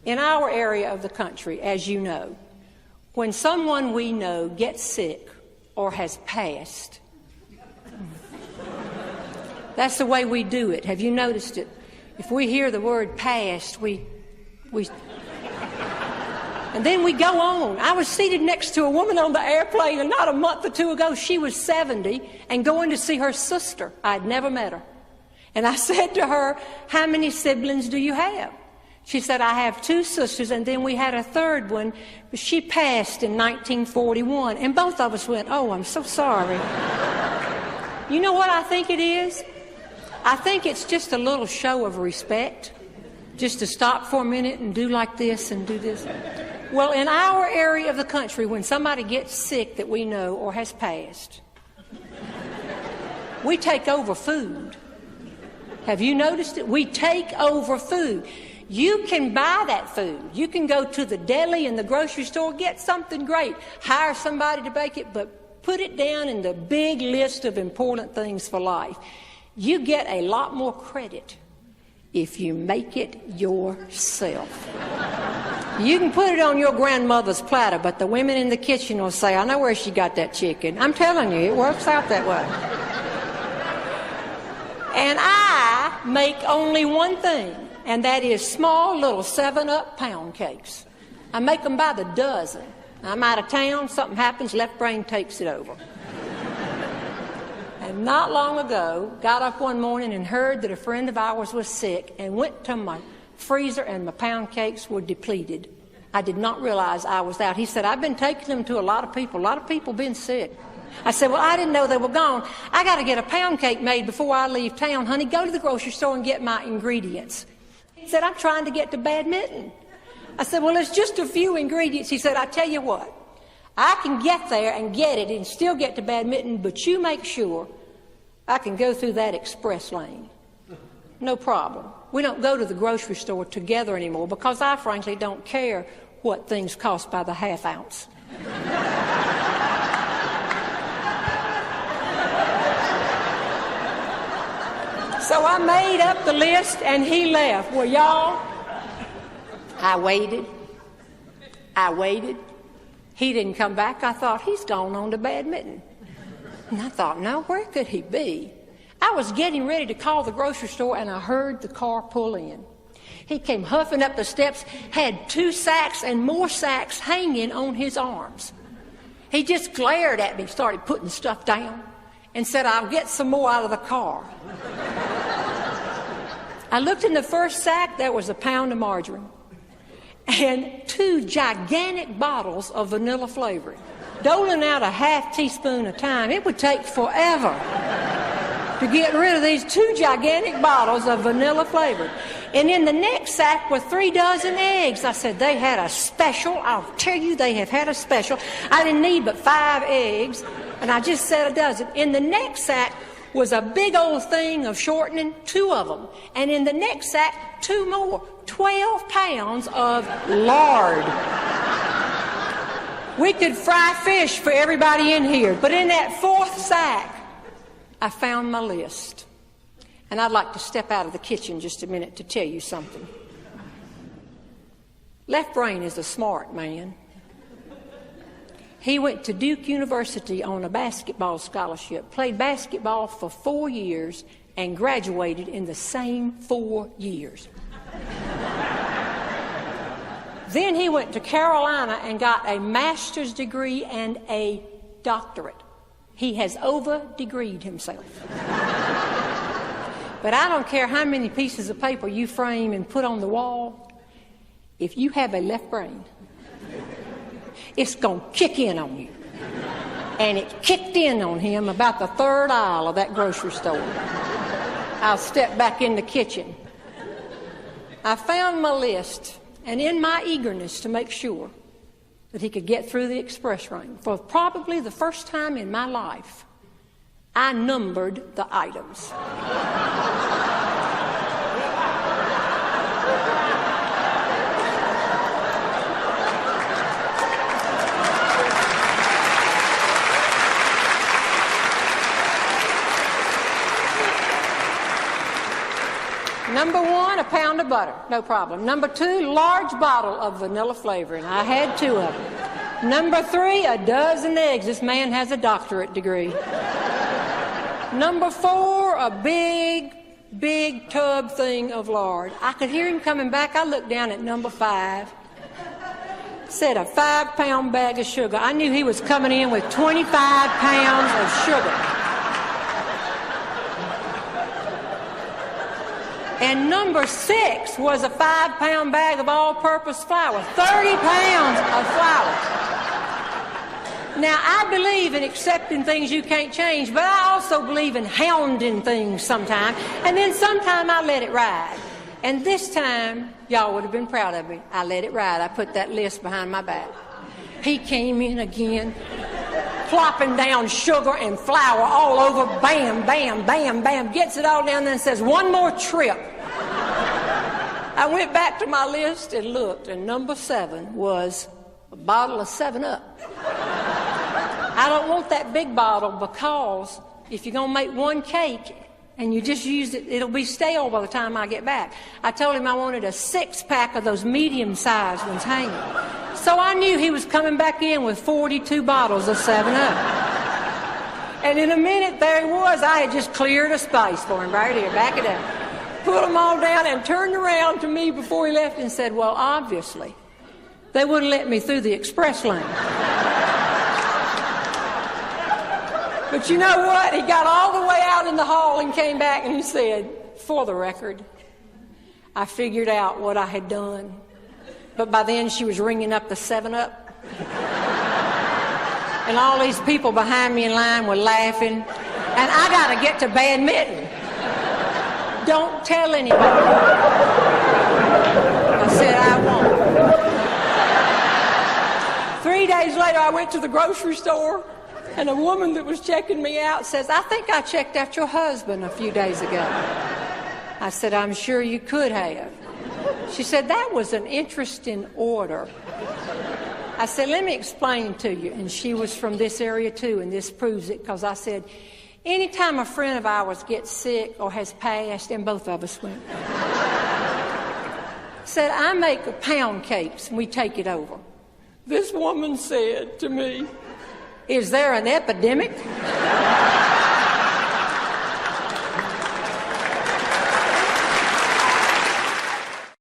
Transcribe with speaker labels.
Speaker 1: In our area of the country, as you know, when someone we know gets sick or has passed, that's the way we do it. Have you noticed it? If we hear the word passed, we and then we go on. I was seated next to a woman on the airplane, and not a month or two ago, she was 70 and going to see her sister. I'd never met her. And I said to her, "How many siblings do you have?" She said, "I have 2 sisters, and then we had a third one. She passed in 1941. And both of us went, "Oh, I'm so sorry." You know what I think it is? I think it's just a little show of respect, just to stop for a minute and do like this and do this. Well, in our area of the country, when somebody gets sick that we know or has passed, we take over food. Have you noticed it? We take over food. You can buy that food. You can go to the deli in the grocery store, get something great, hire somebody to bake it, but put it down in the big list of important things for life. You get a lot more credit if you make it yourself. You can put it on your grandmother's platter, but the women in the kitchen will say, "I know where she got that chicken." I'm telling you, it works out that way. And I make only one thing, and that is small little 7-Up pound cakes. I make them by the dozen. I'm out of town, something happens, left brain takes it over. And not long ago, got up one morning and heard that a friend of ours was sick and went to my freezer and my pound cakes were depleted. I did not realize I was out. He said, "I've been taking them to a lot of people been sick." I said, "Well, I didn't know they were gone. I got to get a pound cake made before I leave town. Honey, go to the grocery store and get my ingredients." He said, "I'm trying to get to badminton." I said, "Well, it's just a few ingredients." He said, "I tell you what, I can get there and get it and still get to badminton, but you make sure I can go through that express lane. No problem." We don't go to the grocery store together anymore because I frankly don't care what things cost by the half ounce. So I made up the list and he left. Well, y'all, I waited. He didn't come back. I thought, he's gone on to badminton. And I thought, no, where could he be? I was getting ready to call the grocery store and I heard the car pull in. He came huffing up the steps, had 2 sacks and more sacks hanging on his arms. He just glared at me, started putting stuff down, and said, "I'll get some more out of the car." I looked in the first sack, there was a pound of margarine and 2 gigantic bottles of vanilla flavoring, doling out a half teaspoon at a time. It would take forever to get rid of these 2 gigantic bottles of vanilla flavoring. And in the next sack were 3 dozen eggs. I said, they had a special. I'll tell you, they have had a special. I didn't need but 5 eggs, and I just said a dozen. In the next sack was a big old thing of shortening, 2 of them. And in the next sack, 2 more, 12 pounds of lard. We could fry fish for everybody in here. But in that 4th sack, I found my list. And I'd like to step out of the kitchen just a minute to tell you something. Left Brain is a smart man. He went to Duke University on a basketball scholarship, played basketball for 4 years, and graduated in the same 4 years. Then he went to Carolina and got a master's degree and a doctorate. He has over-degreed himself. But I don't care how many pieces of paper you frame and put on the wall, if you have a left brain, it's going to kick in on you. And it kicked in on him about the 3rd aisle of that grocery store. I'll step back in the kitchen. I found my list, and in my eagerness to make sure that he could get through the express lane, for probably the first time in my life, I numbered the items. Number 1, a pound of butter, no problem. Number 2, large bottle of vanilla flavoring. I had 2 of them. Number 3, a dozen eggs. This man has a doctorate degree. Number 4, a big tub thing of lard. I could hear him coming back. I looked down at number 5. Said a 5-pound bag of sugar. I knew he was coming in with 25 pounds of sugar. And number 6 was a 5-pound bag of all-purpose flour. 30 pounds of flour. Now, I believe in accepting things you can't change, but I also believe in hounding things sometimes. And then sometime I let it ride. And this time, y'all would have been proud of me. I let it ride. I put that list behind my back. He came in again, plopping down sugar and flour all over. Bam, bam, bam, bam. Gets it all down there and says, 1 more trip. I went back to my list and looked, and number 7 was a bottle of 7-Up. I don't want that big bottle because if you're going to make 1 cake and you just use it, it'll be stale by the time I get back. I told him I wanted a 6-pack of those medium-sized ones hanging. So I knew he was coming back in with 42 bottles of 7-Up. And in a minute, there he was. I had just cleared a space for him right here. Back it up. Put them all down and turned around to me before he left and said, well, obviously, they wouldn't let me through the express lane. But you know what? He got all the way out in the hall and came back and he said, for the record, I figured out what I had done. But by then she was ringing up the 7-Up. And all these people behind me in line were laughing. And I got to get to badminton. Don't tell anybody. I said, I won't. 3 days later, I went to the grocery store. And a woman that was checking me out says, I think I checked out your husband a few days ago. I said, I'm sure you could have. She said, that was an interesting order. I said, let me explain to you. And she was from this area too, and this proves it, because I said, anytime a friend of ours gets sick or has passed, and both of us went, said, I make pound cakes and we take it over. This woman said to me, is there an epidemic?